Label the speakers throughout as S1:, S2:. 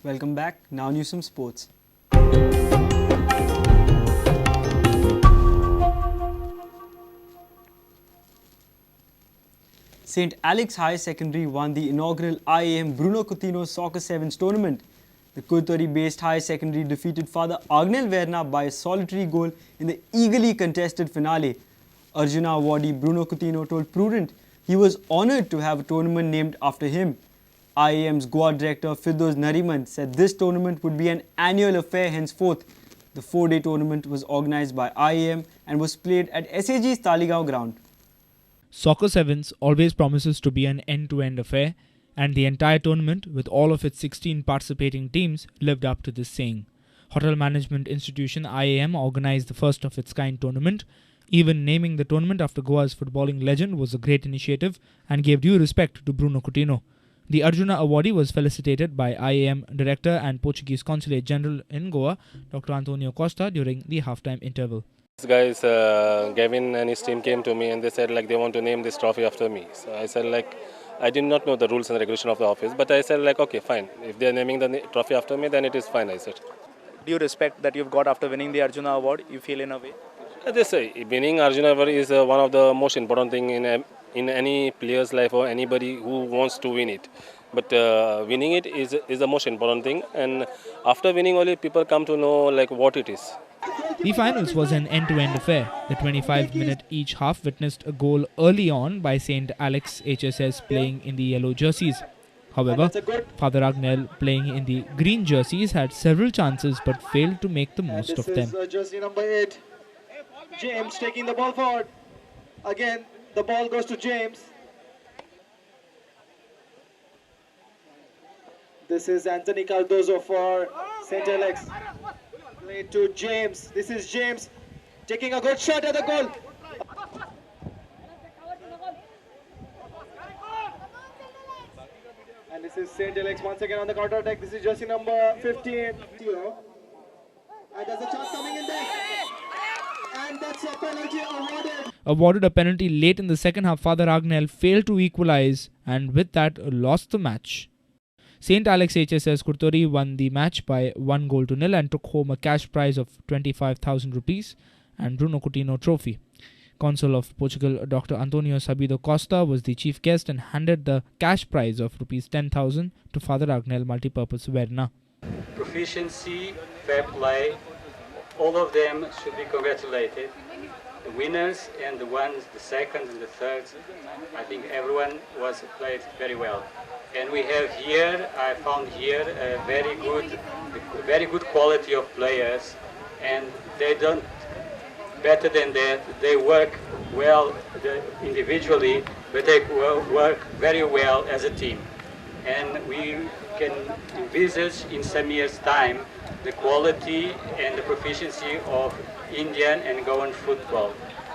S1: Welcome back. Now news from sports. St. Alex Higher Secondary won the inaugural IAM Bruno Coutinho Soccer Sevens tournament. The Kurtori-based Higher Secondary defeated Father Agnel Verna by a solitary goal in the eagerly contested finale. Arjuna awardee Bruno Coutinho told Prudent he was honoured to have a tournament named after him. IAM's Goa director Firdaus Nariman said this tournament would be an annual affair henceforth. The 4-day tournament was organised by IAM and was played at SAG's Taligaon ground.
S2: Soccer Sevens always promises to be an end-to-end affair, and the entire tournament, with all of its 16 participating teams, lived up to this saying. Hotel management institution IAM organised the first of its kind tournament. Even naming the tournament after Goa's footballing legend was a great initiative and gave due respect to Bruno Coutinho. The Arjuna awardee was felicitated by IAM Director and Portuguese Consulate General in Goa, Dr. Antonio Costa, during the halftime interval.
S3: These guys, Gavin and his team came to me and they said they want to name this trophy after me. So I said I did not know the rules and regulation of the office, but I said okay, fine. If they are naming the trophy after me, then it is fine, I said.
S4: Do you respect that you've got after winning the Arjuna award? You feel in a way?
S3: They say winning Arjuna award is one of the most important thing in any player's life or anybody who wants to win it. But winning it is the most important thing, and after winning only people come to know what it is.
S2: The finals was an end-to-end affair. The 25-minute each half witnessed a goal early on by St. Alex HSS playing in the yellow jerseys. However, Father Agnel playing in the green jerseys had several chances but failed to make the most of them.
S5: This is jersey number 8. James taking the ball forward. Again, the ball goes to James. This is Anthony Cardozo for St. Alex. Play to James. This is James taking a good shot at the goal. And this is St. Alex once again on the counter attack. This is jersey number 15. And there's a chance coming in there. And that's a penalty awarded.
S2: Awarded a penalty late in the second half, Father Agnel failed to equalize and with that lost the match. St. Alex HSS Kurtori won the match by 1-0 and took home a cash prize of 25,000 rupees and Bruno Coutinho trophy. Consul of Portugal Dr. Antonio Sabido Costa was the chief guest and handed the cash prize of rupees 10,000 to Father Agnel Multipurpose Verna.
S6: Proficiency, fair play, all of them should be congratulated. The winners and the seconds and the thirds, I think everyone was played very well. And we have here, I found here a very good quality of players, and they don't better than that. They work well individually, but they work very well as a team. And we can envisage in some years' time the quality and the proficiency of Indian and Goan football.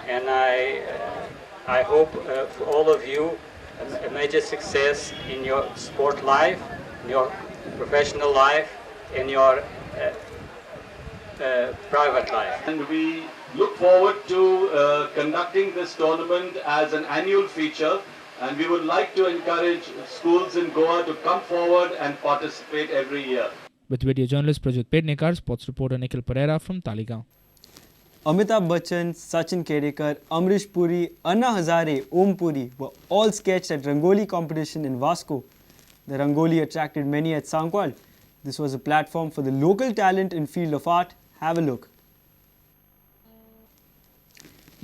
S6: And I hope for all of you a major success in your sport life, in your professional life, in your private life.
S7: And we look forward to conducting this tournament as an annual feature, and we would like to encourage schools in Goa to come forward and participate every year.
S2: With video journalist Prajit Pednekar, sports reporter Nikhil Pereira from Taligaon.
S1: Amitabh Bachchan, Sachin Kedekar, Amrish Puri, Anna Hazare, Om Puri were all sketched at Rangoli competition in Vasco. The Rangoli attracted many at Sankwal. This was a platform for the local talent in field of art. Have a look.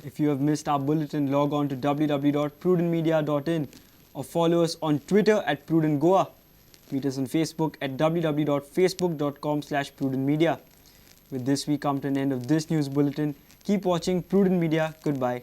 S1: If you have missed our bulletin, log on to www.prudentmedia.in or follow us on Twitter at Prudent Goa. Meet us on Facebook at www.facebook.com/prudentmedia. With this, we come to an end of this news bulletin. Keep watching Prudent Media. Goodbye.